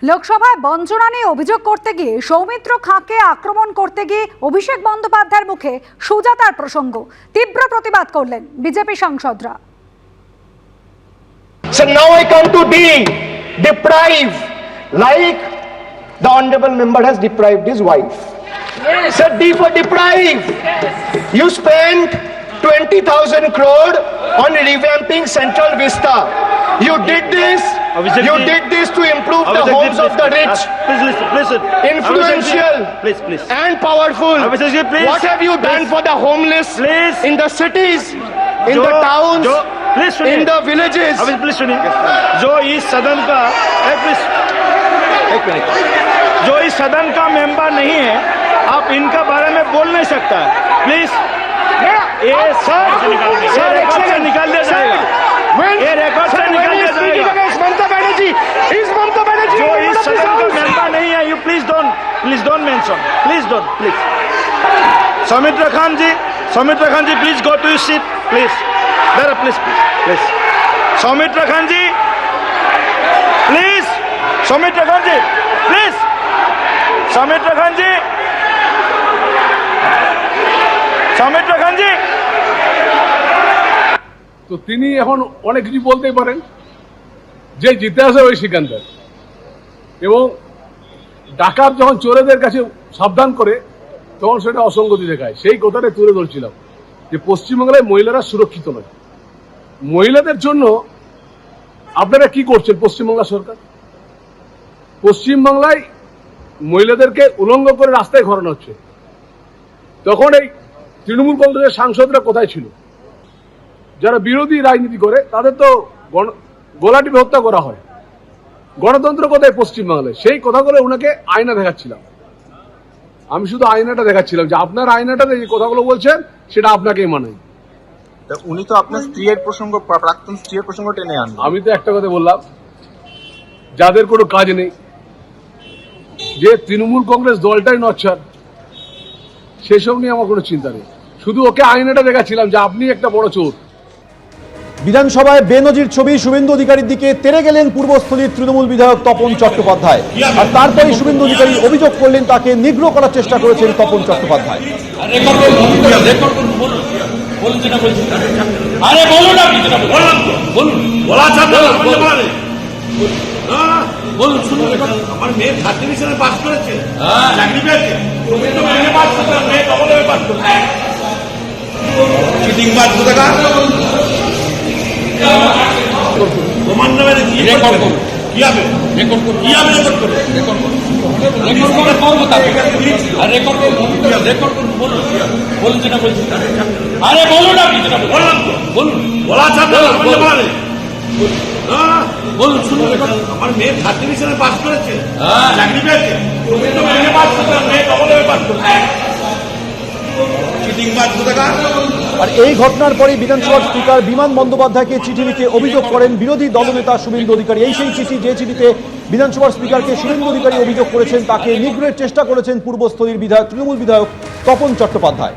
লোকসভায় বঞ্চনা নিয়ে অভিযোগ করতে গিয়ে সৌমিত্র খাঁকে আক্রমণ করতে গিয়ে অভিষেক বন্দ্যোপাধ্যায়ের মুখে সুজাতার প্রসঙ্গ, তীব্র প্রতিবাদ করলেন BJP সাংসদরা। So now I come to D, deprive, like the honorable member has deprived his wife. Yes. So D for deprive. Yes. You spent 20,000 crore on revamping Central Vista. You did this. You did this to improve the homes of the rich. Please. Influential Please. and powerful. Please. What have you done for the homeless? Please. In the cities, in the towns, in the villages. Please सुनिए, जो इस सदन का एक minute, जो इस सदन का मेंबर नहीं है, आप इनका बारे में बोल नहीं सकता है। प्लीज ये सर रिकॉर्ड से निकाल दिया जाएगा, ये रिकॉर्ड से निकाल दिया जाएगा। जो इस सदन का मेंबर नहीं है, you please don't mention, please. Soumitra Khan ji, please go to your seat, please. Please Soumitra Khan ji, please. Soumitra Khan ji, please. Soumitra Khan ji, Soumitra Khan ji. তো তিনি এখন অনেক কিছু বলতেই পারেন, যে জিতে আসে ওই সিকান্দার। এবং ডাকাত যখন চোরেদের কাছে সাবধান করে তখন সেটা অসঙ্গতি দেখায়। সেই কথাটা তুলে ধরছিলাম যে পশ্চিমবাংলায় মহিলারা সুরক্ষিত নয়। মহিলাদের জন্য আপনারা কি করছেন? পশ্চিমবাংলা সরকার পশ্চিমবাংলায় মহিলাদেরকে উলঙ্গ করে রাস্তায় ঘোরানো হচ্ছে। তখন এই তৃণমূল কংগ্রেসের সাংসদরা কোথায় ছিল? যারা বিরোধী রাজনীতি করে তাদের তো গলা টিপে হত্যা করা হয়। গণতন্ত্র কোথায় পশ্চিমবাংলায়? সেই কথাগুলো ওনাকে আয়না দেখাচ্ছিলাম। আমি শুধু আয়নাটা দেখাচ্ছিলাম যে আপনার আয়নাটাতে যে কথাগুলো বলছেন সেটা আপনাকেই মানায়। উনি তো আপনার স্ত্রীর প্রসঙ্গ, প্রাক্তন স্ত্রীর প্রসঙ্গ টেনে আনলেন। আমি তো একটা কথা বললাম, যাদের কোনো কাজ নেই, যে তৃণমূল কংগ্রেস দলটাই নচ্ছার, সেসব নিয়ে আমার কোনো চিন্তা নেই। শুধু ওকে আয়নাটা দেখাচ্ছিলাম যে আপনি একটা বড় চোর। বিধানসভায় বেনজির ছবি শুভেন্দু অধিকারীর দিকে তেড়ে গেলেন পূর্বস্থলীর তৃণমূল বিধায়ক তপন চট্টোপাধ্যায়। আর তারপরে শুভেন্দু অধিকারী অভিযোগ করলেন তাকে নিগ্রহ করার চেষ্টা করেছেন তপন চট্টোপাধ্যায়। আমার মেয়ে থার্ড ডিভিশনে পাস করেছে, চাকরি পেয়েছে, মেয়ে পাস করছে, মেয়ে ডবল পাস করছে। চিটিং বাদ কোথা প্রমাণ নেবে কি রেকর্ড করুন, কি হবে রেকর্ড করুন, কি হবে রেকর্ড করুন, রেকর্ড করে করবো তাকে আর রেকর্ড করুন, রেকর্ড করুন, বলুন যেটা বলছি। আরে বলুন আপনি যেটা বললাম তো, বলুন। বলা চাপ না, বলুন শুনুন। আমার মেয়ে থার্ড ডিভিশনে পাস করেছে, চাকরি পেয়েছে, মেয়ে পাস করছে, মেয়ে ডবল পাস করছে। চিটিং বাদ কোথা। আর এই ঘটনার পরে বিধানসভার স্পিকার বিমান বন্দ্যোপাধ্যায়কে চিঠি লিখে অভিযোগ করেন বিরোধী দলনেতা শুভেন্দু অধিকারী। এই সেই চিঠি, যে চিঠিতে বিধানসভার স্পিকারকে শুভেন্দু অধিকারী অভিযোগ করেছেন তাকে নিগ্রহের চেষ্টা করেছেন পূর্বস্থলীর তৃণমূল বিধায়ক তপন চট্টোপাধ্যায়।